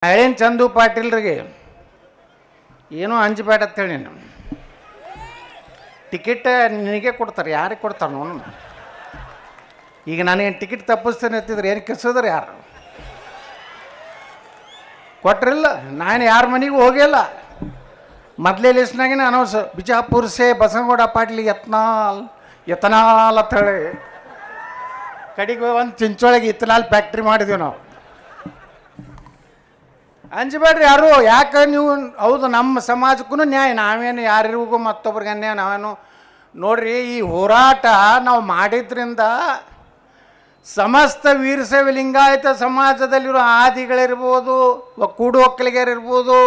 ಹಳೇನು ಚಂದು ಪಾಟೀಲ್ರಿಗೆ ಏನೋ ಅಂಜಬೇಡ ಅಂತೇಳಿ ನೀನು ಟಿಕೆಟ್ ನಿನಗೆ ಕೊಡ್ತಾರೆ. ಯಾರಿಗೆ ಕೊಡ್ತಾರೆ ನೋಡು. ಈಗ ನನಗೇನು ಟಿಕೆಟ್ ತಪ್ಪಿಸ್ತೇನೆ ಅಂತಿದ್ರೆ ಏನು ಕೆಸೋದ್ರೆ ಯಾರು ಕೊಟ್ರಿಲ್ಲ. ನಾನು ಯಾರ ಮನೆಗೂ ಹೋಗಿಲ್ಲ. ಮೊದಲೇ ಲಿಸ್ಟ್ನಾಗಿನ ಅನೌನ್ಸ್ ಬಿಜಾಪುರ ಸೇ ಬಸನಗೌಡ ಪಾಟೀಲ್ ಎತನಾಲ್ ಅಂತ ಹೇಳಿ ಕಡೆಗೆ ಒಂದು ಚಿಂಚೋಳಿಗೆ ಇತನಾಲ್ ಫ್ಯಾಕ್ಟ್ರಿ ಮಾಡಿದ್ವಿ ನಾವು. ಅಂಜಬೇಡ್ರಿ ಯಾರು. ಯಾಕೆ ನೀವು ಹೌದು ನಮ್ಮ ಸಮಾಜಕ್ಕೂ ನ್ಯಾಯ. ನಾವೇನು ಯಾರಿಗೂ ಮತ್ತೊಬ್ರಿಗೆ ಅನ್ಯಾಯ ನಾವೇನು ನೋಡ್ರಿ. ಈ ಹೋರಾಟ ನಾವು ಮಾಡಿದ್ರಿಂದ ಸಮಸ್ತ ವೀರಶೈವ ಲಿಂಗಾಯತ ಸಮಾಜದಲ್ಲಿರೋ ಆದಿಗಳಿರ್ಬೋದು, ಕೂಡು ಒಕ್ಕಲಿಗರಿರ್ಬೋದು,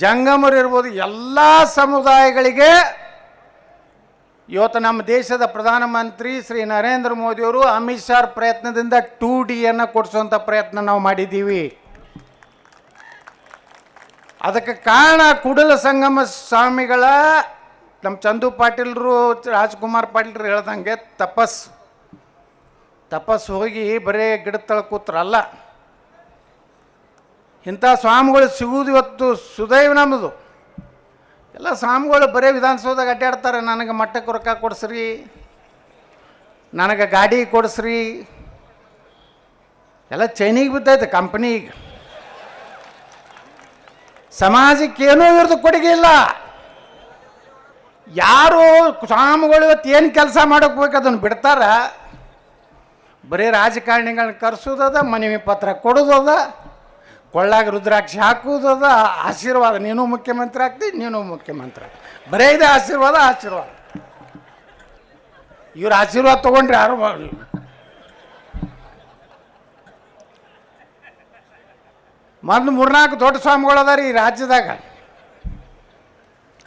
ಜಂಗಮರು ಇರ್ಬೋದು, ಎಲ್ಲ ಸಮುದಾಯಗಳಿಗೆ ಇವತ್ತು ನಮ್ಮ ದೇಶದ ಪ್ರಧಾನಮಂತ್ರಿ ಶ್ರೀ ನರೇಂದ್ರ ಮೋದಿಯವರು ಅಮಿತ್ ಶಾ ಪ್ರಯತ್ನದಿಂದ 2Dಯನ್ನು ಕೊಡಿಸುವಂಥ ಪ್ರಯತ್ನ ನಾವು ಮಾಡಿದ್ದೀವಿ. ಅದಕ್ಕೆ ಕಾರಣ ಕೂಡಲ ಸಂಗಮ ಸ್ವಾಮಿಗಳ ನಮ್ಮ ಚಂದು ಪಾಟೀಲ್ರು ರಾಜ್ಕುಮಾರ್ ಪಾಟೀಲ್ರು ಹೇಳ್ದಂಗೆ ತಪಸ್ಸು ಹೋಗಿ ಬರೀ ಗಿಡ ತಳ ಕೂತ್ರಲ್ಲ. ಇಂಥ ಸ್ವಾಮಿಗಳು ಸಿಗುವುದು ಇವತ್ತು ಸುದೈವ ನಮ್ಮದು. ಎಲ್ಲ ಸ್ವಾಮಿಗಳು ಬರೀ ವಿಧಾನಸೌಧದಾಗ ಅಡ್ಡಾಡ್ತಾರೆ. ನನಗೆ ಮಟ್ಟಕ್ಕೆ ರೊಕ್ಕ ಕೊಡಿಸ್ರಿ, ನನಗೆ ಗಾಡಿ ಕೊಡಿಸ್ರಿ, ಎಲ್ಲ ಚೈನಿಗೆ ಬಿದ್ದೈತೆ ಕಂಪ್ನಿಗೆ. ಸಮಾಜಕ್ಕೇನೂ ಇವ್ರದ್ದು ಕೊಡುಗೆ ಇಲ್ಲ. ಯಾರು ಸ್ವಾಮಿಗಳು ಇವತ್ತು ಏನು ಕೆಲಸ ಮಾಡೋಕೆ ಬೇಕು ಅದನ್ನು ಬಿಡ್ತಾರ. ಬರೀ ರಾಜಕಾರಣಿಗಳನ್ನ ಕರೆಸೋದದ, ಮನವಿ ಪತ್ರ ಕೊಡೋದದ, ಕೊಳ್ಳಾಗ ರುದ್ರಾಕ್ಷಿ ಹಾಕುವುದದ, ಆಶೀರ್ವಾದ ನೀನು ಮುಖ್ಯಮಂತ್ರಿ ಆಗ್ತಿ, ನೀನು ಮುಖ್ಯಮಂತ್ರಿ ಬರೀ ಇದೆ ಆಶೀರ್ವಾದ. ಇವ್ರ ಆಶೀರ್ವಾದ ತೊಗೊಂಡ್ರೆ ಯಾರು ಮೊದಲು 3-4 ದೊಡ್ಡ ಸ್ವಾಮಿಗಳು ಅದಾರ ಈ ರಾಜ್ಯದಾಗ.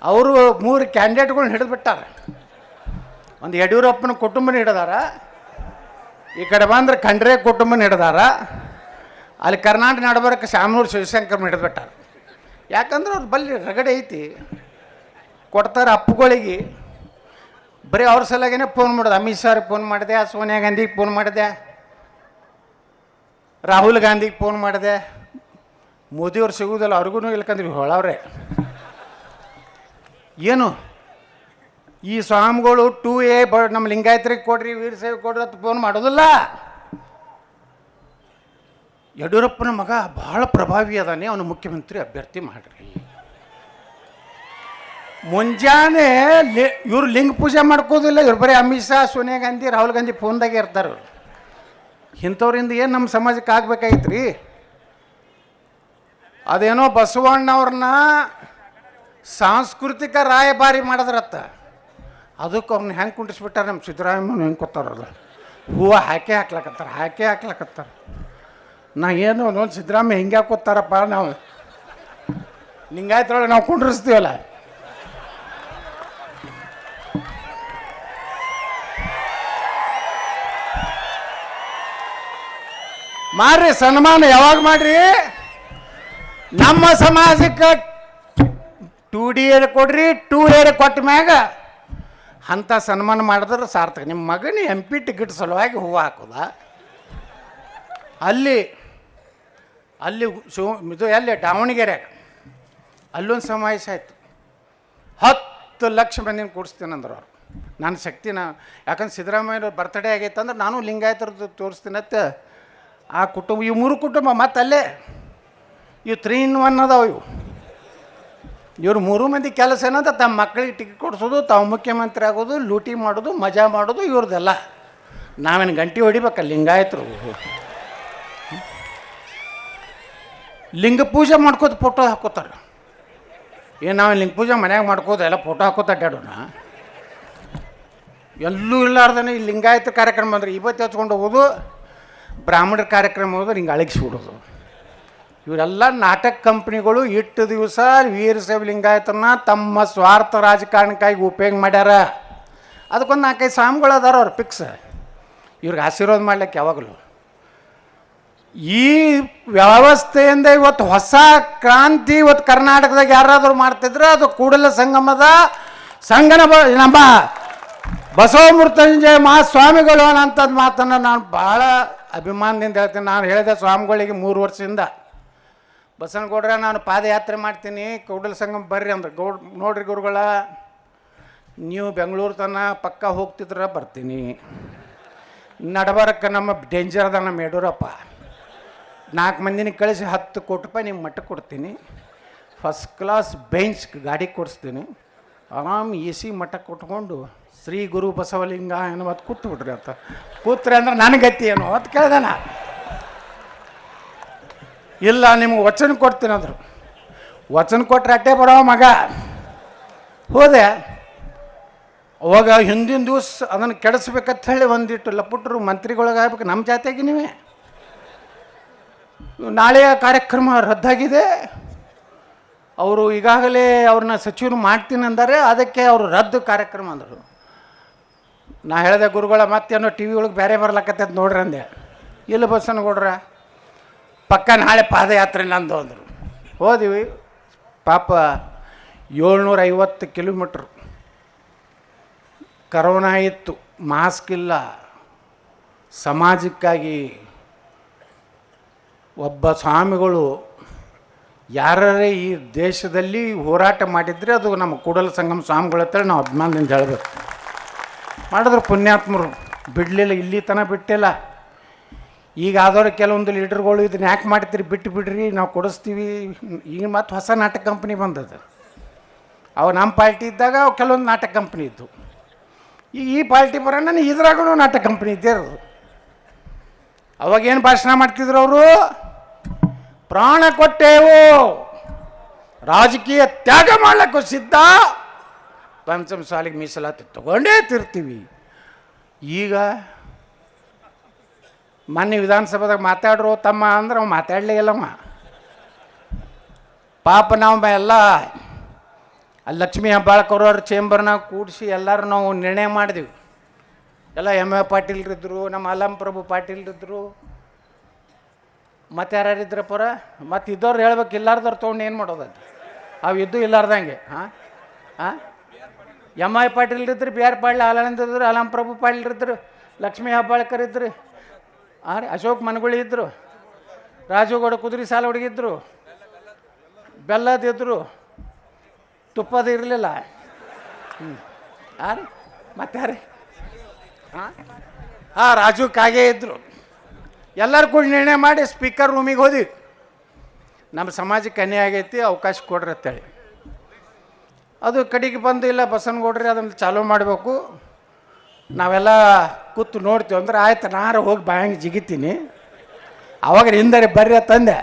ಅವರು 3 ಕ್ಯಾಂಡಿಡೇಟ್ಗಳನ್ನ ಹಿಡಿದ್ಬಿಟ್ಟಾರ. ಒಂದು ಯಡಿಯೂರಪ್ಪನ ಕುಟುಂಬನ ಹಿಡಿದಾರ, ಈ ಕಡೆ ಬಂದ್ರೆ ಖಂಡ್ರೆ ಕುಟುಂಬನ ಹಿಡಿದಾರ, ಅಲ್ಲಿ ಕರ್ನಾಟಕ ನಡಬರಕ್ಕೆ ಶಾಮನೂರು ಶಿವಶಂಕರ್ನ ಹಿಡಿದ್ಬಿಟ್ಟಾರ. ಯಾಕಂದ್ರೆ ಅವ್ರು ಬಲ್ಲಿ ರಗಡೆ ಐತಿ, ಕೊಡ್ತಾರೆ ಅಪ್ಪುಗಳಿಗೆ. ಬರೀ ಅವ್ರ ಸಲಗೇನೆ ಫೋನ್ ಮಾಡೋದು. ಅಮಿತ್ ಶಾರಿಗೆ ಫೋನ್ ಮಾಡಿದೆ, ಸೋನಿಯಾ ಗಾಂಧಿಗೆ ಫೋನ್ ಮಾಡಿದೆ, ರಾಹುಲ್ ಗಾಂಧಿಗೆ ಫೋನ್ ಮಾಡಿದೆ. ಮೋದಿಯವ್ರು ಸಿಗುವುದಿಲ್ಲ, ಅವ್ರಿಗೂ ಇಲ್ಕಂದ್ರಿ ಹೊಳವ್ರೆ. ಏನು ಈ ಸ್ವಾಮಿಗಳು 2A ನಮ್ಮ ಲಿಂಗಾಯತರಿಗೆ ಕೊಡ್ರಿ, ವೀರಶೈವ ಕೊಡ್ರಿ ಅಂತ ಫೋನ್ ಮಾಡೋದಿಲ್ಲ. ಯಡಿಯೂರಪ್ಪನ ಮಗ ಭಾಳ ಪ್ರಭಾವಿ ಅದಾನೆ, ಅವನು ಮುಖ್ಯಮಂತ್ರಿ ಅಭ್ಯರ್ಥಿ ಮಾಡ್ರಿ. ಮುಂಜಾನೆ ಇವ್ರು ಲಿಂಗ ಪೂಜೆ ಮಾಡ್ಕೋದಿಲ್ಲ. ಇವ್ರು ಬರೀ ಅಮಿತ್ ಶಾ, ಸೋನಿಯಾ ಗಾಂಧಿ, ರಾಹುಲ್ ಗಾಂಧಿ ಫೋನ್ದಾಗೆ ಇರ್ತಾರೆ. ಇಂಥವ್ರಿಂದ ಏನು ನಮ್ಮ ಸಮಾಜಕ್ಕೆ ಆಗ್ಬೇಕಾಗಿತ್ತು ರೀ. ಅದೇನೋ ಬಸವಣ್ಣವ್ರನ್ನ ಸಾಂಸ್ಕೃತಿಕ ರಾಯಭಾರಿ ಮಾಡಿದ್ರತ್ತ. ಅದಕ್ಕೆ ಅವ್ರನ್ನ ಹೆಂಗೆ ಕುಂಡಿಸ್ಬಿಟ್ಟಾರೆ ನಮ್ಮ ಸಿದ್ದರಾಮಯ್ಯನ ಹೆಂಗೆ ಕೊತ್ತಾರಲ್ಲ. ಹೂವು ಹಾಕ್ಲಕತ್ತಾರ. ನಾ ಏನು ಒಂದು ಸಿದ್ದರಾಮಯ್ಯ ಹಿಂಗೆ ಹಾಕೋತಾರಪ್ಪ, ನಾವು ಲಿಂಗಾಯತರೊಳಗೆ ನಾವು ಕುಂಡ್ರಿಸ್ತೀವಲ್ಲ. ಮಾಡ್ರಿ ಸನ್ಮಾನ, ಯಾವಾಗ ಮಾಡ್ರಿ. ನಮ್ಮ ಸಮಾಜಕ್ಕೆ 2D ಕೊಡ್ರಿ, 2A ಕೊಟ್ಟ ಮ್ಯಾಗ ಅಂಥ ಸನ್ಮಾನ ಮಾಡಿದ್ರೆ ಸಾರ್ಥಕ. ನಿಮ್ಮ ಮಗನ MP ಟಿಕೆಟ್ ಸಲುವಾಗಿ ಹೂವು ಹಾಕೋದ. ಅಲ್ಲಿ ಇದು ಎಲ್ಲಿ ದಾವಣಗೆರೆಯಾಗ ಅಲ್ಲೊಂದು ಸಮಾವೇಶ ಆಯಿತು. 10 ಲಕ್ಷ ಮಂದಿನ ಕೂಡಿಸ್ತೀನಂದ್ರೆ ಅವ್ರು. ನನ್ನ ಶಕ್ತಿನ, ಯಾಕಂದ್ರೆ ಸಿದ್ದರಾಮಯ್ಯವ್ರ ಬರ್ತಡೇ ಆಗೈತೆ ಅಂದ್ರೆ ನಾನು ಲಿಂಗಾಯತರದ್ದು ತೋರಿಸ್ತೀನತ್ತ. ಆ ಕುಟುಂಬ, ಇವು 3 ಕುಟುಂಬ ಮತ್ತು ಅಲ್ಲೇ ಇವು 3 in 1 ಅದಾವ. ಇವ್ರು 3 ಮಂದಿ ಕೆಲಸ ಏನಂತ ತಮ್ಮ ಮಕ್ಕಳಿಗೆ ಟಿಕೆಟ್ ಕೊಡಿಸೋದು, ತಾವು ಮುಖ್ಯಮಂತ್ರಿ ಆಗೋದು, ಲೂಟಿ ಮಾಡೋದು, ಮಜಾ ಮಾಡೋದು ಇವ್ರದ್ದೆಲ್ಲ. ನಾವೇನು ಗಂಟೆ ಹೊಡಿಬೇಕಲ್ಲ ಲಿಂಗಾಯತರು. ಲಿಂಗ ಪೂಜೆ ಮಾಡ್ಕೋತ ಫೋಟೋ ಹಾಕೋತಾರೆ. ಏನು ನಾವೇನು ಲಿಂಗ ಪೂಜೆ ಮನ್ಯಾಗ ಮಾಡ್ಕೋದು ಎಲ್ಲ ಫೋಟೋ ಹಾಕೋತ ಅಡ್ಡಾಡೋಣ. ಎಲ್ಲೂ ಇಲ್ಲಾರ್ದೇ ಈ ಲಿಂಗಾಯತ ಕಾರ್ಯಕ್ರಮ ಅಂದರೆ ಇವತ್ತು ಹಚ್ಕೊಂಡು ಹೋಗೋದು, ಬ್ರಾಹ್ಮಣರ ಕಾರ್ಯಕ್ರಮ ಹೋದ್ರೆ ಹಿಂಗೆ ಅಳಗಿಸ್ಬಿಡೋದು. ಇವರೆಲ್ಲ ನಾಟಕ ಕಂಪ್ನಿಗಳು ಇಟ್ಟು ದಿವಸ ವೀರಶೈವ ಲಿಂಗಾಯತನ ತಮ್ಮ ಸ್ವಾರ್ಥ ರಾಜಕಾರಣಕ್ಕಾಗಿ ಉಪಯೋಗ ಮಾಡ್ಯಾರ. ಅದಕ್ಕೊಂದು 4-5 ಸ್ವಾಮಿಗಳು ಅದಾರ, ಅವ್ರು ಫಿಕ್ಸ್. ಇವ್ರಿಗೆ ಆಶೀರ್ವಾದ ಮಾಡ್ಲಿಕ್ಕೆ ಯಾವಾಗಲೂ. ಈ ವ್ಯವಸ್ಥೆಯಿಂದ ಇವತ್ತು ಹೊಸ ಕ್ರಾಂತಿ ಇವತ್ತು ಕರ್ನಾಟಕದಾಗ ಯಾರಾದರೂ ಮಾಡ್ತಿದ್ರೆ ಅದು ಕೂಡಲ ಸಂಗಮದ ನಮ್ಮ ಬಸವ ಮೃತ್ಯುಂಜಯ ಮಹಾಸ್ವಾಮಿಗಳು ಅನ್ನೋಂಥದ್ದು ಮಾತನ್ನು ನಾನು ಭಾಳ ಅಭಿಮಾನದಿಂದ ಹೇಳ್ತೀನಿ. ನಾನು ಹೇಳಿದೆ ಸ್ವಾಮಿಗಳಿಗೆ 3 ವರ್ಷದಿಂದ ಬಸನಗೌಡ್ರ ನಾನು ಪಾದಯಾತ್ರೆ ಮಾಡ್ತೀನಿ ಕೂಡಲ ಸಂಗಮ ಬರ್ರಿ ಅಂದ್ರೆ ನೋಡ್ರಿ ಗುರುಗಳ ನೀವು ಬೆಂಗಳೂರು ತನಕ ಪಕ್ಕ ಹೋಗ್ತಿದ್ರ ಬರ್ತೀನಿ, ನಡಬರಕ್ಕೆ ನಮ್ಮ ಡೇಂಜರ್ ಅದ ನಮ್ಮ ಯಡಿಯೂರಪ್ಪ, 4 ಮಂದಿನ ಕಳಿಸಿ 10 ಕೋಟಿ ರೂಪಾಯಿ ನಿಮ್ಮ ಮಟ್ಟಕ್ಕೆ ಕೊಡ್ತೀನಿ, ಫಸ್ಟ್ ಕ್ಲಾಸ್ ಬೆಂಚ್ ಗಾಡಿ ಕೊಡಿಸ್ತೀನಿ, ಆರಾಮ್ AC ಮಟ್ಟಕ್ಕೆ ಕೊಟ್ಕೊಂಡು ಶ್ರೀ ಗುರು ಬಸವಲಿಂಗ ಅನ್ನೋದು ಕೂತು ಬಿಡ್ರಿ ಅಂತ. ಕೂತ್ರಿ ಅಂದ್ರೆ ನನಗೆ ಗತಿ ಏನು ಅಂತ ಕೇಳ್ದೆ ನಾ. ಇಲ್ಲ ನಿಮ್ಗೆ ವಚನ ಕೊಡ್ತೀನಿ ಅಂದರು. ವಚನ ಕೊಟ್ಟರೆ ಅಟ್ಟೆ ಬರೋ ಮಗ. ಹೋದೆ. ಅವಾಗ ಹಿಂದಿನ ದಿವಸ ಅದನ್ನು ಕೆಡಿಸ್ಬೇಕಂತ ಹೇಳಿ ಒಂದಿಟ್ಟು ಲಪುಟ್ರು ಮಂತ್ರಿಗಳಿಗಾಗ್ಬೇಕು ನಮ್ಮ ಜಾತಿಯಾಗಿ ನೀವೇ. ನಾಳೆಯ ಕಾರ್ಯಕ್ರಮ ರದ್ದಾಗಿದೆ, ಅವರು ಈಗಾಗಲೇ ಅವ್ರನ್ನ ಸಚಿವರು ಮಾಡ್ತೀನಿ ಅಂತಾರೆ, ಅದಕ್ಕೆ ಅವರು ರದ್ದು ಕಾರ್ಯಕ್ರಮ ಅಂದರು. ನಾ ಹೇಳಿದೆ ಗುರುಗಳ ಮತ್ತೇನೋ ಟಿ ವಿ ಒಳಗೆ ಬೇರೆ ಬರ್ಲಕ್ಕತ್ತೈತೆ ನೋಡ್ರಿ ಅಂದೆ. ಇಲ್ಲ ಬಸನಗೌಡ್ರ ಪಕ್ಕ ನಾಳೆ ಪಾದಯಾತ್ರೆ ನಂದು ಅಂದರು. ಹೋದಿವಿ. ಪಾಪ 750 ಕಿಲೋಮೀಟ್ರ್ ಕರೋನಾ ಇತ್ತು, ಮಾಸ್ಕ್ ಇಲ್ಲ. ಸಮಾಜಕ್ಕಾಗಿ ಒಬ್ಬ ಸ್ವಾಮಿಗಳು ಯಾರೇ ಈ ದೇಶದಲ್ಲಿ ಹೋರಾಟ ಮಾಡಿದರೆ ಅದು ನಮ್ಮ ಕೂಡಲ ಸಂಗಮ ಸ್ವಾಮಿಗಳ ಹತ್ರ ನಾವು ಅಭಿಮಾನದಿಂದ ಹೇಳಬೇಕು. ಮಾಡಿದ್ರು ಪುಣ್ಯಾತ್ಮರು, ಬಿಡಲಿಲ್ಲ, ಇಲ್ಲಿ ತನಕ ಬಿಟ್ಟಿಲ್ಲ. ಈಗ ಆದವ್ರು ಕೆಲವೊಂದು ಲೀಡರ್ಗಳು ಇದನ್ನ ಯಾಕೆ ಮಾಡ್ತೀರಿ, ಬಿಟ್ಟು ಬಿಡ್ರಿ, ನಾವು ಕೊಡಿಸ್ತೀವಿ. ಈಗ ಮತ್ತು ಹೊಸ ನಾಟಕ ಕಂಪ್ನಿ ಬಂದದ್ದು. ಅವು ನಮ್ಮ ಪಾರ್ಟಿ ಇದ್ದಾಗ ಅವು ಕೆಲವೊಂದು ನಾಟಕ ಕಂಪ್ನಿ ಇದ್ದು. ಈಗ ಈ ಪಾರ್ಟಿ ಬರೋಣ ಇದ್ರಾಗೂ ನಾಟಕ ಕಂಪ್ನಿ ಇದ್ದೇ ಇರೋದು. ಅವಾಗೇನು ಭಾಷಣ ಮಾಡ್ತಿದ್ರು ಅವರು, ಪ್ರಾಣ ಕೊಟ್ಟೇವು, ರಾಜಕೀಯ ತ್ಯಾಗ ಮಾಡ್ಲಿಕ್ಕೂ ಸಿದ್ಧ, ಪಂಚಮ ಸಾಲಿಗೆ ಮೀಸಲಾತಿ ತಗೊಂಡೇ ತಿರ್ತೀವಿ. ಈಗ ಮೊನ್ನೆ ವಿಧಾನಸಭೆದಾಗ ಮಾತಾಡ್ರು ತಮ್ಮ ಅಂದ್ರೆ ಅವ ಮಾತಾಡಲೇ ಇಲ್ಲಮ್ಮ. ಪಾಪ ನಾವು ಎಲ್ಲ ಅಲ್ಲಿ ಲಕ್ಷ್ಮೀ ಹೆಬ್ಬಾಳ್ಕರ್ ಚೇಂಬರ್ನಾಗ ಕೂಡಿಸಿ ಎಲ್ಲರೂ ನಾವು ನಿರ್ಣಯ ಮಾಡಿದೆವು. ಎಲ್ಲ MA ಪಾಟೀಲ್ರಿದ್ದರು, ನಮ್ಮ ಅಲಂ ಪ್ರಭು ಪಾಟೀಲ್ರಿದ್ದರು, ಮತ್ತು ಯಾರ್ಯಾರಿದ್ರ ಪರ, ಮತ್ತು ಇದ್ದವ್ರು ಹೇಳ್ಬೇಕು, ಇಲ್ಲಾರ್ದವ್ರು ತೊಗೊಂಡು ಏನು ಮಾಡೋದು, ಅವು ಇದ್ದು ಇಲ್ಲಾರ್ದಂಗೆ. MI ಪಾಟೀಲ್ರಿದ್ರು, BR ಪಾಟೀಲ್ ಆಲಂದಿದ್ರು, ಅಲಂ ಪ್ರಭು ಪಾಟೀಲ್ರಿದ್ರು, ಲಕ್ಷ್ಮೀ ಹೆಬ್ಬಾಳ್ಕರ್ ಇದ್ರು, ಅಶೋಕ್ ಮನಗುಳಿ ಇದ್ದರು, ರಾಜುಗೌಡ ಕುದುರೆ ಸಾಲ ಹುಡುಗಿದ್ರು, ಬೆಲ್ಲದಿದ್ರು, ತುಪ್ಪದ ಇರಲಿಲ್ಲ. ರೀ ಮತ್ತೆ ಯಾರಿ ರಾಜು ಕಾಗೆ ಇದ್ದರು. ಎಲ್ಲರೂ ಕೂಡ ನಿರ್ಣಯ ಮಾಡಿ ಸ್ಪೀಕರ್ ರೂಮಿಗೆ ಹೋದ್ವಿ. ನಮ್ಮ ಸಮಾಜಕ್ಕೆ ಅನ್ಯಾಯ ಆಗೈತಿ, ಅವಕಾಶ ಕೊಡ್ರಿ ಅಂತೇಳಿ. ಅದು ಕಡೆಗೆ ಬಂದು ಇಲ್ಲ ಬಸನಗೌಡ್ರಿ ಅದನ್ನು ಚಾಲೂ ಮಾಡಬೇಕು, ನಾವೆಲ್ಲ ಕೂತು ನೋಡ್ತೀವಿ ಅಂದ್ರೆ ಆಯ್ತು, ನಾರು ಹೋಗಿ ಬಾಯಂಗೆ ಜಿಗಿತೀನಿ. ಅವಾಗ ಹಿಂದರೆ ಬರ್ರಿ ತಂದೆ.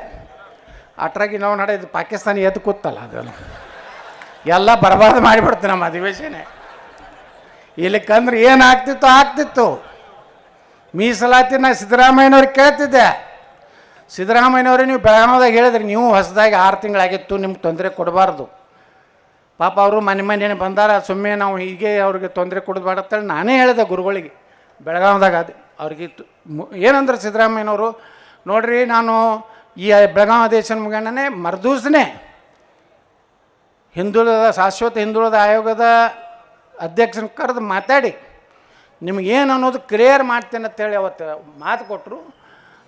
ಅಟ್ರಾಗಿ ನಾವು ನಡೆದು ಪಾಕಿಸ್ತಾನ ಎದ್ದು ಕೂತಲ್ಲ, ಅದೆಲ್ಲ ಎಲ್ಲ ಬರಬಾರ್ದು ಮಾಡಿಬಿಡ್ತು ನಮ್ಮ ಅಧಿವೇಶನ. ಇಲ್ಲಕ್ಕಂದ್ರೆ ಏನಾಗ್ತಿತ್ತು ಆಗ್ತಿತ್ತು. ಮೀಸಲಾತಿ ನಾ ಸಿದ್ದರಾಮಯ್ಯನವ್ರಿಗೆ ಕೇಳ್ತಿದ್ದೆ. ಸಿದ್ದರಾಮಯ್ಯನವ್ರಿಗೆ ನೀವು ಬೆಳಗಾವದಾಗ ಹೇಳಿದ್ರಿ, ನೀವು ಹೊಸದಾಗಿ 6 ತಿಂಗಳಾಗಿತ್ತು, ನಿಮ್ಗೆ ತೊಂದರೆ ಕೊಡಬಾರ್ದು. ಪಾಪ ಅವರು ಮನೆ ಬಂದಾರ, ಸುಮ್ಮನೆ ನಾವು ಹೀಗೆ ಅವ್ರಿಗೆ ತೊಂದರೆ ಕೊಡಬೇಡ ಅಂತೇಳಿ ನಾನೇ ಹೇಳಿದೆ ಗುರುಗಳಿಗೆ ಬೆಳಗಾವದಾಗ. ಅದು ಅವ್ರಿಗೆ ಏನಂದ್ರೆ ಸಿದ್ದರಾಮಯ್ಯನವರು, ನೋಡ್ರಿ ನಾನು ಈ ಬೆಳಗಾವಿ ಅಧಿವೇಶನ ಮುಗಿಯಣ್ಣನೇ ಮರುದಿವ್ಸನೇ ಶಾಶ್ವತ ಹಿಂದುಳಿದ ಆಯೋಗದ ಅಧ್ಯಕ್ಷನ ಕರೆದು ಮಾತಾಡಿ ನಿಮಗೇನು ಅನ್ನೋದು ಕ್ಲಿಯರ್ ಮಾಡ್ತೇನೆ ಅಂತೇಳಿ ಅವತ್ತು ಮಾತು ಕೊಟ್ಟರು.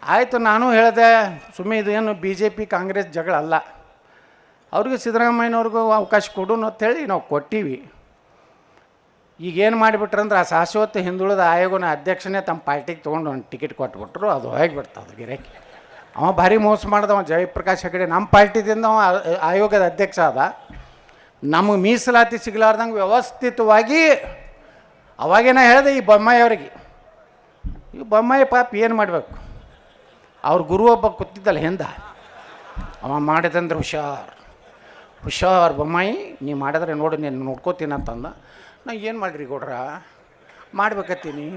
ಆಯಿತು, ನಾನು ಹೇಳಿದೆ ಸುಮ್ಮನೆ ಇದು ಏನು BJP ಕಾಂಗ್ರೆಸ್ ಜಗಳ ಅಲ್ಲ, ಅವ್ರಿಗೆ ಸಿದ್ದರಾಮಯ್ಯನವ್ರಿಗೂ ಅವಕಾಶ ಕೊಡು ಅಂತೇಳಿ ನಾವು ಕೊಟ್ಟೀವಿ. ಈಗೇನು ಮಾಡಿಬಿಟ್ರಂದ್ರೆ ಆ ಶಾಶ್ವತ ಹಿಂದುಳಿದ ಆಯೋಗನ ಅಧ್ಯಕ್ಷನೇ ತಮ್ಮ ಪಾರ್ಟಿಗೆ ತೊಗೊಂಡು ಒಂದು ಟಿಕೆಟ್ ಕೊಟ್ಬಿಟ್ರು. ಅದು ಹೋಗಿಬಿಡ್ತದೆ ಗಿರಾಕಿ. ಅವ ಭಾರಿ ಮೋಸ ಮಾಡ್ದವ ಜಯಪ್ರಕಾಶ್ ಹೆಗಡೆ. ನಮ್ಮ ಪಾರ್ಟಿದಿಂದ ಅವ ಆಯೋಗದ ಅಧ್ಯಕ್ಷ ಆದ. ನಮಗೆ ಮೀಸಲಾತಿ ಸಿಗಲಾರ್ದಂಗೆ ವ್ಯವಸ್ಥಿತವಾಗಿ ಅವಾಗೇನ ಹೇಳಿದೆ ಈ ಬೊಮ್ಮಾಯಿ ಅವರಿಗೆ. ಈ ಬೊಮ್ಮಾಯಿ ಪಾಪ ಏನು ಮಾಡಬೇಕು, ಅವ್ರ ಗುರು ಒಬ್ಬ ಕೂತಿದ್ದಲ್ಲ ಹಿಂದೆ, ಅವ ಮಾಡಿದಂದ್ರೆ ಹುಷಾರ್ ಬೊಮ್ಮಾಯಿ, ನೀ ಮಾಡಿದ್ರೆ ನೋಡು ನೀನು ನೋಡ್ಕೋತೀನಿ ಅಂತಂದ. ನಾ ಏನು ಮಾಡಿರಿ ಗೌಡ್ರ, ಮಾಡ್ಬೇಕತ್ತೀನಿ,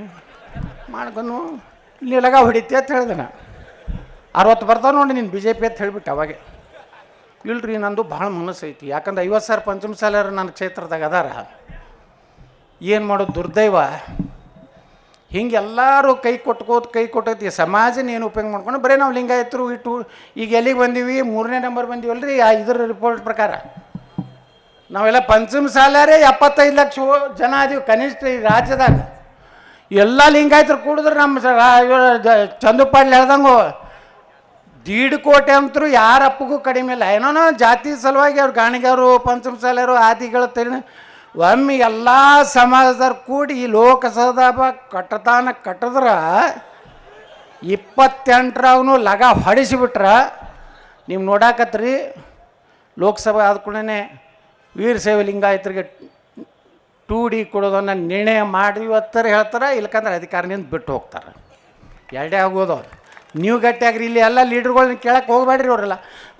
ಮಾಡ್ಕೊಂಡು ನಿಲಗ ಹೊಡಿತಿ ಅಂತ ಹೇಳಿದೆ. ನಾ 60 ಬರ್ತಾವೆ ನೋಡಿ ನೀನು BJP ಅಂತ ಹೇಳಿಬಿಟ್ಟು ಅವಾಗೆ. ಇಲ್ರಿ ನಂದು ಭಾಳ ಮನಸ್ಸು ಐತಿ, ಯಾಕಂದ್ರೆ 50,000 ಪಂಚಮ ಸಾಲರು ನನ್ನ ಕ್ಷೇತ್ರದಾಗ ಅದಾರ. ಏನು ಮಾಡೋದು ದುರ್ದೈವ. ಹಿಂಗೆ ಎಲ್ಲರೂ ಕೈ ಕೊಟ್ಟೈತಿ. ಸಮಾಜನ ಏನು ಉಪಯೋಗ ಮಾಡ್ಕೊಂಡು ಬರೀ ನಾವು ಲಿಂಗಾಯತರು ಇಟ್ಟು ಈಗ ಎಲ್ಲಿಗೆ ಬಂದೀವಿ, 3ನೇ ನಂಬರ್ ಬಂದೀವಲ್ರಿ. ಇದರ ರಿಪೋರ್ಟ್ ಪ್ರಕಾರ ನಾವೆಲ್ಲ ಪಂಚಮ ಸಾಲಾರೇ 75 ಲಕ್ಷ ಜನ ಅದೀವಿ ಕನಿಷ್ಠ ಈ ರಾಜ್ಯದಾಗ. ಎಲ್ಲ ಲಿಂಗಾಯತರು ಕೂಡಿದ್ರೆ ನಮ್ಮ ಚಂದು ಪಾಟೀಲ್ ಹೇಳ್ದಂಗೆ 1.5 ಕೋಟಿ ಅಂತರೂ ಯಾರ ಅಪ್ಪಗೂ ಕಡಿಮೆ ಇಲ್ಲ. ಏನೋ ಜಾತಿ ಸಲುವಾಗಿ ಅವ್ರು ಗಾಣಿಗರು ಪಂಚಮಸಾಲಿಯರು ಆದಿಗಳು ಒಮ್ಮೆ ಎಲ್ಲ ಸಮಾಜದವ್ರು ಕೂಡಿ ಈ ಲೋಕಸಭಾ ಕಟ್ಟಿದ್ರೆ 28ರಾಗೂ ಲಗ ಹೊಡಿಸಿಬಿಟ್ರ ನೀವು ನೋಡಾಕತ್ರಿ. ಲೋಕಸಭೆ ಆದ ಕೂಡಲೇ ವೀರಶೈವ ಲಿಂಗಾಯತರಿಗೆ 2D ಕೊಡೋದನ್ನು ನಿರ್ಣಯ ಮಾಡಿ ಇವತ್ತರ ಹೇಳ್ತಾರೆ, ಇಲ್ಕಂದ್ರೆ ಅಧಿಕಾರದಿಂದ ಬಿಟ್ಟು ಹೋಗ್ತಾರೆ. ಎರಡೇ ಆಗೋದು ಅವ್ರು. ನೀವು ಗಟ್ಟಿಯಾಗ್ರಿ. ಇಲ್ಲಿ ಎಲ್ಲ ಲೀಡ್ರ್ಗಳನ್ನ ಕೇಳಕ್ಕೆ ಹೋಗ್ಬೇಡ್ರಿ. ಅವರೆಲ್ಲ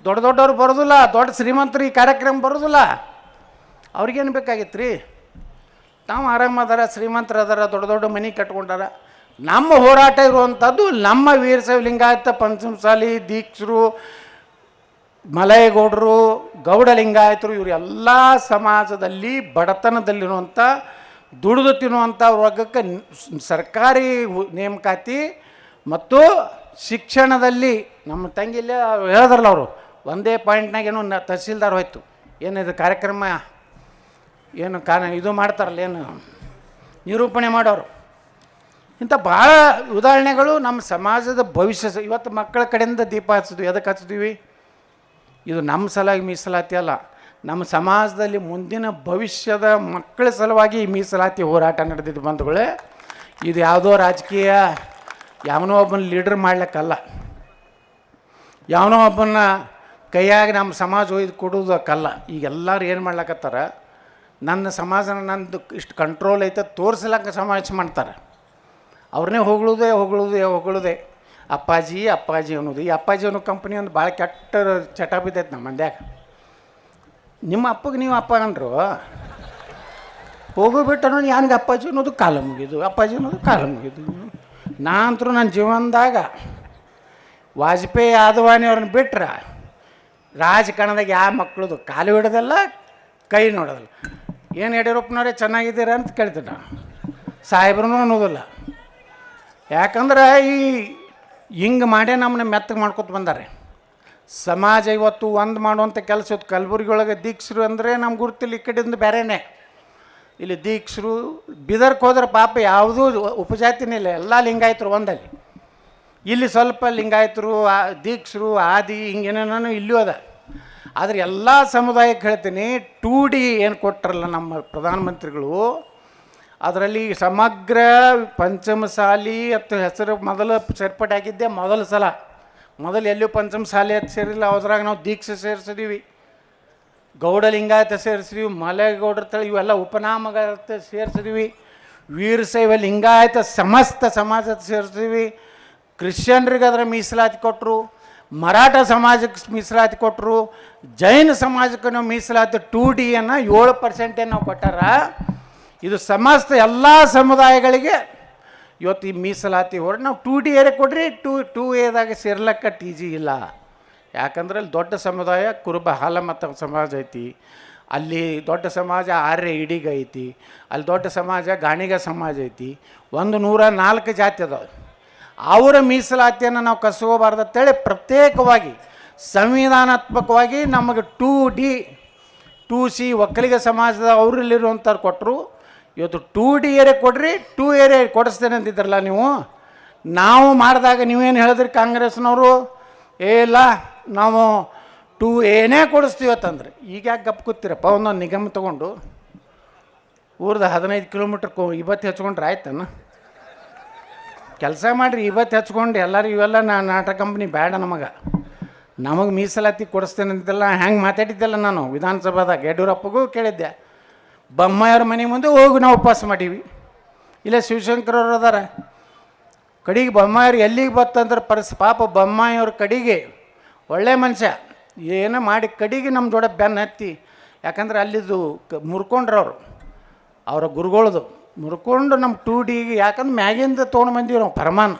ದೊಡ್ಡ ದೊಡ್ಡವ್ರು ಬರೋದಿಲ್ಲ, ದೊಡ್ಡ ಶ್ರೀಮಂತರು ಈ ಕಾರ್ಯಕ್ರಮ ಬರೋದಿಲ್ಲ. ಅವ್ರಿಗೇನು ಬೇಕಾಗಿತ್ತು ರೀ? ನಾವು ಆರಾಮದಾರ, ಶ್ರೀಮಂತರು ಅದಾರ, ದೊಡ್ಡ ದೊಡ್ಡ ಮನೆ ಕಟ್ಕೊಂಡಾರ. ನಮ್ಮ ಹೋರಾಟ ಇರುವಂಥದ್ದು ನಮ್ಮ ವೀರಶೈವ ಲಿಂಗಾಯತ ಪಂಚಮಸಾಲಿ ದೀಕ್ಷರು ಮಲಯಗೌಡರು ಗೌಡ ಲಿಂಗಾಯತರು ಇವರೆಲ್ಲ ಸಮಾಜದಲ್ಲಿ ಬಡತನದಲ್ಲಿರುವಂಥ ದುಡಿದು ತಿನ್ನುವಂಥ ವರ್ಗಕ್ಕೆ ಸರ್ಕಾರಿ ನೇಮಕಾತಿ ಮತ್ತು ಶಿಕ್ಷಣದಲ್ಲಿ ನಮ್ಮ ತಂಗಿಲ್ಲೇ ಹೇಳಿದ್ರಲ್ಲ ಅವರು ಒಂದೇ ಪಾಯಿಂಟ್ನಾಗೇನು ತಹಸೀಲ್ದಾರ್ ಹೋಯ್ತು. ಏನಿದು ಕಾರ್ಯಕ್ರಮ ಏನು ಇದು ಮಾಡ್ತಾರಲ್ಲ, ಏನು ನಿರೂಪಣೆ ಮಾಡೋರು. ಇಂಥ ಭಾಳ ಉದಾಹರಣೆಗಳು ನಮ್ಮ ಸಮಾಜದ ಭವಿಷ್ಯ. ಇವತ್ತು ಮಕ್ಕಳ ಕಡೆಯಿಂದ ದೀಪ ಹಚ್ಚಿದ್ವಿ. ಎದಕ್ಕೆ ಹಚ್ಚಿದ್ವಿ? ಇದು ನಮ್ಮ ಸಲುವಾಗಿ ಮೀಸಲಾತಿ ಅಲ್ಲ, ನಮ್ಮ ಸಮಾಜದಲ್ಲಿ ಮುಂದಿನ ಭವಿಷ್ಯದ ಮಕ್ಕಳ ಸಲುವಾಗಿ ಈ ಮೀಸಲಾತಿ ಹೋರಾಟ ನಡೆದಿದ್ದು ಬಂಧುಗಳೇ. ಇದು ಯಾವುದೋ ರಾಜಕೀಯ ಯಾವನೋ ಒಬ್ಬನ ಲೀಡರ್ ಮಾಡ್ಲಿಕ್ಕಲ್ಲ, ಯಾವನೋ ಒಬ್ಬನ ಕೈಯಾಗಿ ನಮ್ಮ ಸಮಾಜ ಒಯ್ದು ಕೊಡೋದಕ್ಕಲ್ಲ. ಈಗ ಎಲ್ಲರೂ ಏನು ಮಾಡ್ಲಕತ್ತಾರ, ನನ್ನ ಸಮಾಜನ ನಂದು ಇಷ್ಟು ಕಂಟ್ರೋಲ್ ಐತೆ ತೋರಿಸ್ಲಕ್ಕ ಸಮಾವೇಶ ಮಾಡ್ತಾರೆ. ಅವ್ರನ್ನೇ ಹೊಗಳುದೇ ಅಪ್ಪಾಜಿ ಅನ್ನೋದು. ಈ ಅಪ್ಪಾಜಿ ಅನ್ನೋ ಕಂಪ್ನಿ ಒಂದು ಭಾಳ ಕೆಟ್ಟ ಚಟ ಬಿದ್ದೈತೆ ನಮ್ಮ ಮಂದ್ಯಾಗ. ನಿಮ್ಮ ಅಪ್ಪಗೆ ನೀವು ಅಪ್ಪ ಅಂದರು ಹೋಗೋಬಿಟ್ಟು ಅನ್ನೋದು ಯಾನಿಗೆ ಅಪ್ಪಾಜಿ ಅನ್ನೋದು ಕಾಲ ಮುಗಿದು, ಅಪ್ಪಾಜಿ ಅನ್ನೋದು ಕಾಲ ಮುಗಿದು. ನಾನಂತರೂ ನನ್ನ ಜೀವನದಾಗ ವಾಜಪೇಯಿ ಆದವಾನಿ ಅವ್ರನ್ನ ಬಿಟ್ರೆ ರಾಜಕಾರಣದಾಗ ಯಾವ ಮಕ್ಕಳದು ಕಾಲು ಹಿಡೋದಲ್ಲ, ಕೈ ನೋಡೋದಲ್ಲ. ಏನು ಯಡಿಯೂರಪ್ಪನವರೇ ಚೆನ್ನಾಗಿದ್ದೀರ ಅಂತ ಕೇಳ್ತೀನಿ ನಾನು. ಸಾಹೇಬ್ರೂ ಅನ್ನೋದಿಲ್ಲ. ಯಾಕಂದ್ರೆ ಈ ಹಿಂಗೆ ಮಾಡೇ ನಮ್ಮನ್ನ ಮೆತ್ತಗೆ ಮಾಡ್ಕೊತ ಬಂದಾರೆ. ಸಮಾಜ ಇವತ್ತು ಒಂದು ಮಾಡುವಂಥ ಕೆಲಸ ಇತ್ತು. ಕಲಬುರ್ಗಿ ಒಳಗೆ ದೀಕ್ಷರು ಅಂದರೆ ನಮ್ಗೆ ಗುರುತಿಲ್ಲ. ಈ ಕಡೆಯಿಂದ ಬೇರೆನೇ. ಇಲ್ಲಿ ದೀಕ್ಷರು ಬಿದರ್ಕ್ಕೆ ಹೋದ್ರೆ ಪಾಪ ಯಾವುದೂ ಉಪಜಾತಿನೇ ಇಲ್ಲ, ಎಲ್ಲ ಲಿಂಗಾಯತರು ಒಂದಲ್ಲಿ. ಇಲ್ಲಿ ಸ್ವಲ್ಪ ಲಿಂಗಾಯತರು ದೀಕ್ಷರು ಆದಿ ಹಿಂಗೇನೇನೋ ಇಲ್ಲೂ ಅದ. ಆದರೆ ಎಲ್ಲ ಸಮುದಾಯಕ್ಕೆ ಹೇಳ್ತೀನಿ, 2D ಏನು ಕೊಟ್ಟರಲ್ಲ ನಮ್ಮ ಪ್ರಧಾನಮಂತ್ರಿಗಳು, ಅದರಲ್ಲಿ ಸಮಗ್ರ ಪಂಚಮಸಾಲಿ ಅಂತ ಹೆಸರು ಮೊದಲು ಸೇರ್ಪಡೆ ಆಗಿದ್ದೆ ಮೊದಲ ಸಲ. ಮೊದಲು ಎಲ್ಲೂ ಪಂಚಮಸಾಲಿ ಅಂತ ಸೇರಿಲ್ಲ. ಅದ್ರಾಗ ನಾವು ದೀಕ್ಷೆ ಸೇರಿಸಿದೀವಿ, ಗೌಡ ಲಿಂಗಾಯತ ಸೇರಿಸಿದೀವಿ, ಮಲೆಗೌಡರ ತಳಿ ಇವೆಲ್ಲ ಉಪನಾಮಗಳತ್ತ ಸೇರಿಸಿದೀವಿ, ವೀರಶೈವ ಲಿಂಗಾಯತ ಸಮಸ್ತ ಸಮಾಜಕ್ಕೆ ಸೇರಿಸಿದೀವಿ. ಕ್ರಿಶ್ಚಿಯನ್ರಿಗೆ ಅದರ ಮೀಸಲಾತಿ ಕೊಟ್ಟರು, ಮರಾಠ ಸಮಾಜಕ್ಕೆ ಮೀಸಲಾತಿ ಕೊಟ್ಟರು, ಜೈನ ಸಮಾಜಕ್ಕೆ ನಾವು ಮೀಸಲಾತಿ 2Dಯನ್ನು 7% ನಾವು ಕೊಟ್ಟಾರ. ಇದು ಸಮಸ್ತ ಎಲ್ಲ ಸಮುದಾಯಗಳಿಗೆ ಇವತ್ತು ಈ ಮೀಸಲಾತಿ ಹೊರಟು ನಾವು 2D ಏರಿಯಾ ಕೊಡ್ರಿ, 2Aದಾಗ ಸೇರ್ಲಕ್ಕ TG ಇಲ್ಲ. ಯಾಕಂದ್ರೆ ಅಲ್ಲಿ ದೊಡ್ಡ ಸಮುದಾಯ ಕುರುಬ ಹಾಲಮತ ಸಮಾಜ ಐತಿ, ಅಲ್ಲಿ ದೊಡ್ಡ ಸಮಾಜ ಆರ್ಯ ಇಡಿಗ ಐತಿ, ಅಲ್ಲಿ ದೊಡ್ಡ ಸಮಾಜ ಗಾಣಿಗ ಸಮಾಜ ಐತಿ, 104 ಜಾತಿ ಅದಾವೆ. ಅವರ ಮೀಸಲಾತಿಯನ್ನು ನಾವು ಕಸ್ಕೋಬಾರ್ದು ಅಂತೇಳಿ ಪ್ರತ್ಯೇಕವಾಗಿ ಸಂವಿಧಾನಾತ್ಮಕವಾಗಿ ನಮಗೆ 2D 2C ಒಕ್ಕಲಿಗ ಸಮಾಜದ ಅವರಲ್ಲಿರುವಂಥವ್ರು ಕೊಟ್ಟರು. ಇವತ್ತು 2D ಏರಿಯಾ ಕೊಡ್ರಿ, 2 ಏರಿಯಾ ಕೊಡಿಸ್ತೇನೆ ಅಂತಿದ್ರಲ್ಲ ನೀವು. ನಾವು ಮಾಡಿದಾಗ ನೀವೇನು ಹೇಳಿದ್ರಿ ಕಾಂಗ್ರೆಸ್ನವರು? ಇಲ್ಲ ನಾವು 2Aನೇ ಕೊಡಿಸ್ತೀವತ್ತಂದ್ರೆ. ಈಗ ಯಾಕೆ ಗಪ್ ಕೂತೀರಪ್ಪ? ಒಂದೊಂದು ನಿಗಮ ತೊಗೊಂಡು ಊರ್ದು 15 ಕಿಲೋಮೀಟ್ರ್ ಇವತ್ತು ಹಚ್ಕೊಂಡ್ರೆ ಆಯ್ತನ? ಕೆಲಸ ಮಾಡಿರಿ, ಇವತ್ತು ಹಚ್ಕೊಂಡು ಎಲ್ಲರೂ ಇವೆಲ್ಲ ನಾಟಕ ಕಂಪ್ನಿ ಬೇಡ ನಮಗೆ ಮೀಸಲಾತಿ ಕೊಡಿಸ್ತೇನೆ ಅಂತೆಲ್ಲ ಹೆಂಗೆ ಮಾತಾಡಿದ್ದೆಲ್ಲ ನಾನು ವಿಧಾನಸಭಾದಾಗ. ಯಡಿಯೂರಪ್ಪಗೂ ಕೇಳಿದ್ದೆ, ಬೊಮ್ಮಾಯಿಯವ್ರ ಮನೆ ಮುಂದೆ ಹೋಗಿ ನಾವು ಉಪವಾಸ ಮಾಡೀವಿ. ಇಲ್ಲ ಶಿವಶಂಕರವ್ರು ಅದಾರ ಕಡೆಗೆ. ಬೊಮ್ಮಾಯಿಯವ್ರು ಎಲ್ಲಿಗೆ ಬರ್ತಂದ್ರೆ ಪಾಪ ಬೊಮ್ಮಾಯಿಯವ್ರ ಕಡೆಗೆ ಒಳ್ಳೆ ಮನುಷ್ಯ ಏನೋ ಮಾಡಿ ಕಡೆಗೆ ನಮ್ಮ ಜೋಡ ಬೆನ್ನು ಹತ್ತಿ. ಯಾಕಂದ್ರೆ ಅಲ್ಲಿದ್ದು ಮುರ್ಕೊಂಡ್ರವ್ರು ಅವರ ಗುರುಗಳದು ಮುರ್ಕೊಂಡು ನಮ್ಮ 2Dಗೆ. ಯಾಕಂದ್ರೆ ಮ್ಯಾಗಿಂದ ತೊಗೊಂಡು ಬಂದೀವಿ ನಾವು ಪರಮಾನ.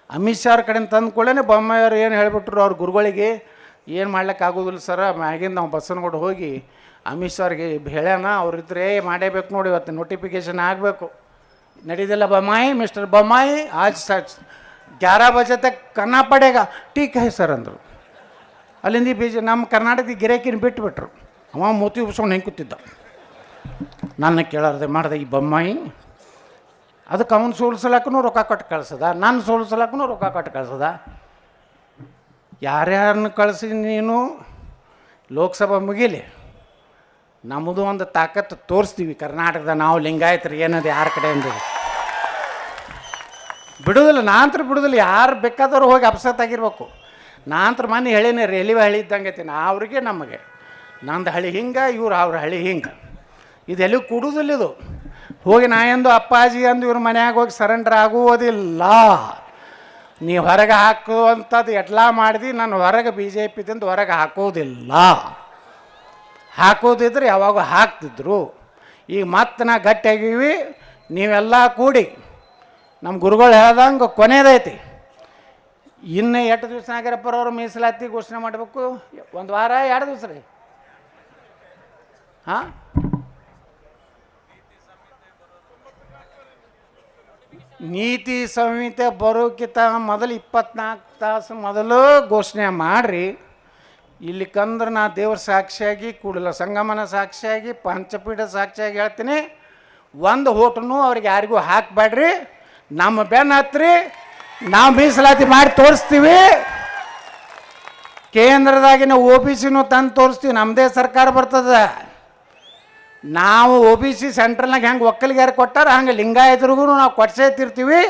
ಅಮಿತ್ ಶಾ ಅವ್ರ ಕಡೆಯಿಂದ ತಂದುಕೊಳ್ಳೇ ಬೊಮ್ಮಾಯಿಯವ್ರು ಏನು ಹೇಳಿಬಿಟ್ರು ಅವ್ರ ಗುರುಗಳಿಗೆ, ಏನು ಮಾಡ್ಲಿಕ್ಕೆ ಆಗೋದಿಲ್ಲ ಸರ, ಮ್ಯಾಗಿಂದ ನಾವು ಬಸ್ಸನ್ಗೂಡ ಹೋಗಿ ಅಮಿತ್ ಶಾ ಅವ್ರಿಗೆ ಹೇಳ್ಯಾನ, ಅವ್ರಿದ್ರೆ ಮಾಡೇಬೇಕು ನೋಡಿ, ಇವತ್ತು ನೋಟಿಫಿಕೇಷನ್ ಆಗಬೇಕು. ನಡೀದಿಲ್ಲ ಬೊಮ್ಮಾಯಿ, ಮಿಸ್ಟರ್ ಬೊಮ್ಮಾಯಿ ಆಜ್ 11 ಬಜೆ ತಕ್ ಕನ್ನ ಪಡೇಗ, ಟೀಕ್ ಹೈ ಸರ್ ಅಂದರು. ಅಲ್ಲಿಂದ ನಮ್ಮ ಕರ್ನಾಟಕದ ಗಿರಾಕಿನ ಬಿಟ್ಟುಬಿಟ್ರು. ಅವ ಮೂತಿ ಉಬ್ಸ್ಕೊಂಡು ಹೆಂಗೆ ಕೂತಿದ್ದ. ನನ್ನ ಕೇಳಾರ್ದೆ ಮಾಡ್ದೆ ಈ ಬೊಮ್ಮಾಯಿ. ಅದಕ್ಕೆ ಅವನು ಸೋಲ್ಸಲಕ್ಕೂ ರೊಕ್ಕ ಕೊಟ್ಟು ಕಳ್ಸದ, ನಾನು ಸೋಲ್ಸಲಕ್ಕೂ ರೊಕ್ಕ ಕೊಟ್ಟು ಕಳ್ಸದ. ಯಾರ್ಯಾರನ್ನ ಕಳಿಸಿ ನೀನು ಲೋಕಸಭಾ ಮುಗಿಲಿ, ನಮ್ಮದು ಒಂದು ತಾಕತ್ತು ತೋರಿಸ್ತೀವಿ ಕರ್ನಾಟಕದ ನಾವು ಲಿಂಗಾಯತರು ಏನದು ಯಾರ ಕಡೆ ಅಂದದು ಬಿಡೋದಿಲ್ಲ. ನಾನಂತರ ಬಿಡೋದಿಲ್ಲ, ಯಾರು ಬೇಕಾದವ್ರು ಹೋಗಿ ಅಪ್ಸೆಟ್ ಆಗಿರ್ಬೇಕು. ನಾನಂತರ ಮನೆ ಹೇಳಿನೇ ರೈಲ್ವೆ ಹಳಿ ಇದ್ದಂಗೆ ಐತಿ, ನಾ ಅವ್ರಿಗೆ ನಮಗೆ ನಂದು ಹಳಿ ಹಿಂಗೆ, ಇವ್ರು ಅವ್ರ ಹಳಿ ಹಿಂಗೆ, ಇದೆಲ್ಲೂ ಕೊಡುವುದಿಲ್ಲ. ಇದು ಹೋಗಿ ನಾ ಎಂದು ಅಪ್ಪಾಜಿ ಅಂದು ಇವ್ರ ಮನ್ಯಾಗ ಹೋಗಿ ಸರೆಂಡರ್ ಆಗುವುದಿಲ್ಲ. ನೀವು ಹೊರಗೆ ಹಾಕುವಂಥದ್ದು ಎಟ್ಲ ಮಾಡಿದಿ, ನಾನು ಹೊರಗೆ BJP ದಿಂದ ಹೊರಗೆ ಹಾಕೋದಿಲ್ಲ. ಹಾಕೋದಿದ್ರೆ ಯಾವಾಗ ಹಾಕ್ತಿದ್ರು. ಈಗ ಮತ್ತೆ ನಾ ಗಟ್ಟಿಯಾಗಿವಿ, ನೀವೆಲ್ಲ ಕೂಡಿ ನಮ್ಮ ಗುರುಗಳು ಹೇಳ್ದಂಗೆ ಕೊನೆಯದೈತಿ. ಇನ್ನು 8 ದಿವಸ ನಾಗರಪ್ಪರವರು ಮೀಸಲಾತಿ ಘೋಷಣೆ ಮಾಡಬೇಕು. 1 ವಾರ 2 ದಿವಸ ರೀ. ಹಾಂ, ನೀತಿ ಸಂಹಿತೆ ಬರೋಕ್ಕಿಂತ ಮೊದಲು 24 ತಾಸು ಮೊದಲು ಘೋಷಣೆ ಮಾಡಿರಿ. ಇಲ್ಲಿ ಕಂದ್ರೆ ನಾ ದೇವ್ರ ಸಾಕ್ಷಿಯಾಗಿ, ಕೂಡಲ ಸಂಗಮನ ಸಾಕ್ಷಿಯಾಗಿ, ಪಂಚಪೀಠ ಸಾಕ್ಷಿಯಾಗಿ ಹೇಳ್ತೀನಿ, ಒಂದು ಹೋಟನು ಅವ್ರಿಗೆ ಯಾರಿಗೂ ಹಾಕಬೇಡ್ರಿ. ನಮ್ಮ ಬೆನ್ನ ಹತ್ರಿ, ನಾವು ಮೀಸಲಾತಿ ಮಾಡಿ ತೋರಿಸ್ತೀವಿ. ಕೇಂದ್ರದಾಗಿನ OBCನೂ ತಂದು ತೋರಿಸ್ತೀವಿ. ನಮ್ಮದೇ ಸರ್ಕಾರ ಬರ್ತದೆ. ನಾವು OBC ಸೆಂಟ್ರಲ್ನಾಗ ಹೆಂಗೆ ಒಕ್ಕಲಿಗಾರ ಕೊಟ್ಟಾರ ಹಂಗೆ ಲಿಂಗಾಯತರಿಗೂ ನಾವು ಕೊಡ್ಸೇ ತಿರ್ತೀವಿ.